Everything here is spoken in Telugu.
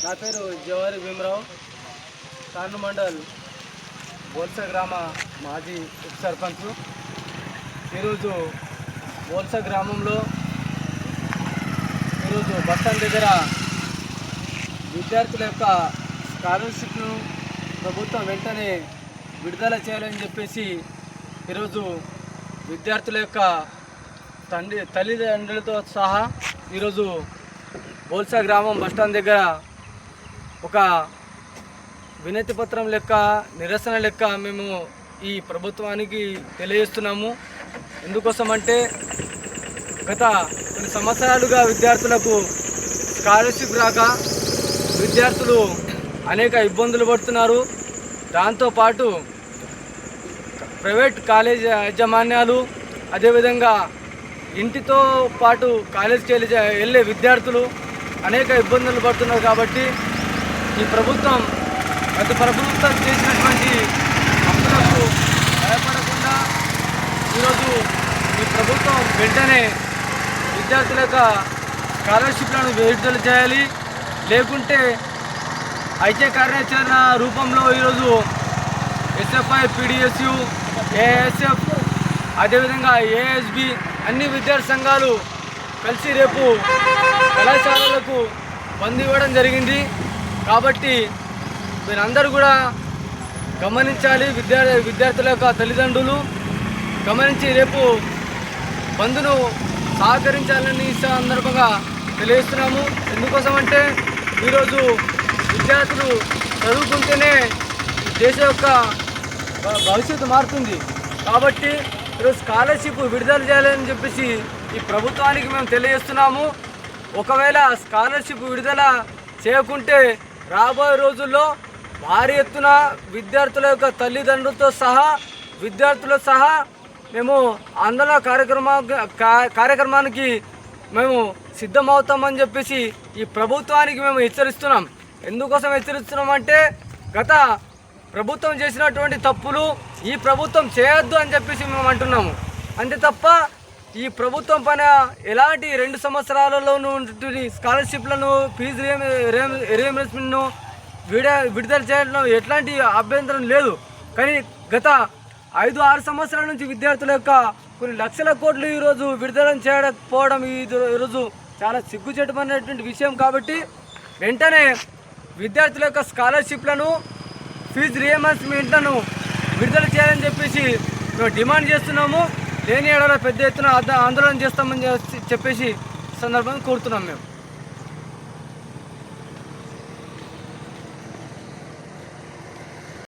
నా పేరు జవారి భీమరావు, తాండ్రు మండల్ బోల్స గ్రామ మాజీ ఉప సర్పంచ్. ఈరోజు బోల్స గ్రామంలో ఈరోజు బస్టాండ్ దగ్గర విద్యార్థుల యొక్క స్కాలర్షిప్ను ప్రభుత్వం వెంటనే విడుదల చేయాలని చెప్పేసి ఈరోజు విద్యార్థుల యొక్క తల్లిదండ్రులతో సహా ఈరోజు బోల్స గ్రామం బస్టాండ్ దగ్గర ఒక వినతి పత్రం లెక్క నిరసన లెక్క మేము ఈ ప్రభుత్వానికి తెలియజేస్తున్నాము. ఎందుకోసమంటే గత కొన్ని సంవత్సరాలుగా విద్యార్థులకు స్కాలర్షిప్ రాక విద్యార్థులు అనేక ఇబ్బందులు పడుతున్నారు. దాంతోపాటు ప్రైవేట్ కాలేజ్ యాజమాన్యాలు, అదేవిధంగా ఇంటితో పాటు కాలేజీకి వెళ్ళే విద్యార్థులు అనేక ఇబ్బందులు పడుతున్నారు. కాబట్టి ఈ ప్రభుత్వం గత ప్రభుత్వం చేసినటువంటి హక్కులకు భయపడకుండా ఈరోజు ఈ ప్రభుత్వం వెంటనే విద్యార్థుల యొక్క స్కాలర్షిప్లను విడుదల చేయాలి. లేకుంటే ఐక్య కార్యాచరణ రూపంలో ఈరోజు ఎస్ఎఫ్ఐ, పిడిఎస్యు, ఏఎస్ఎఫ్, అదేవిధంగా ఏఎస్బి అన్ని విద్యార్థి సంఘాలు కలిసి రేపు కళాశాలలకు బంద్ ఇవ్వడం జరిగింది. కాబట్టి మీరందరూ కూడా గమనించాలి, విద్యార్థుల యొక్క తల్లిదండ్రులు గమనించి రేపు బంద్ను సహకరించాలని సందర్భంగా తెలియజేస్తున్నాము. ఎందుకోసమంటే ఈరోజు విద్యార్థులు చదువుకుంటేనే దేశం యొక్క భవిష్యత్తు మారుతుంది. కాబట్టి ఈరోజు స్కాలర్షిప్ విడుదల చేయాలని చెప్పేసి ఈ ప్రభుత్వానికి మేము తెలియజేస్తున్నాము. ఒకవేళ స్కాలర్షిప్ విడుదల చేయకుంటే రాబోయే రోజుల్లో భారీ ఎత్తున విద్యార్థుల యొక్క తల్లిదండ్రులతో సహా విద్యార్థులతో సహా మేము ఆందోళన కార్యక్రమానికి మేము సిద్ధమవుతామని చెప్పేసి ఈ ప్రభుత్వానికి మేము హెచ్చరిస్తున్నాం. ఎందుకోసం హెచ్చరిస్తున్నామంటే గత ప్రభుత్వం చేసినటువంటి తప్పులు ఈ ప్రభుత్వం చేయొద్దు అని చెప్పేసి మేము అంటున్నాము. అంతే తప్ప ఈ ప్రభుత్వం పైన ఎలాంటి 2 సంవత్సరాలలో స్కాలర్షిప్లను ఫీజు రీయింబర్స్మెంట్ను విడుదల చేయడంలో ఎట్లాంటి అభ్యంతరం లేదు. కానీ గత 5-6 సంవత్సరాల నుంచి విద్యార్థుల యొక్క కొన్ని లక్షల కోట్లు ఈరోజు విడుదల చేయకపోవడం ఈరోజు చాలా సిగ్గుచేటమైనటువంటి విషయం. కాబట్టి వెంటనే విద్యార్థుల యొక్క స్కాలర్షిప్లను ఫీజు రీయింబర్స్మెంట్లను విడుదల చేయాలని చెప్పేసి మేము డిమాండ్ చేస్తున్నాము. లేని ఏడాది పెద్ద ఎత్తున ఆందోళన చేస్తామని చెప్పేసి సందర్భంగా కోరుతున్నాం మేము.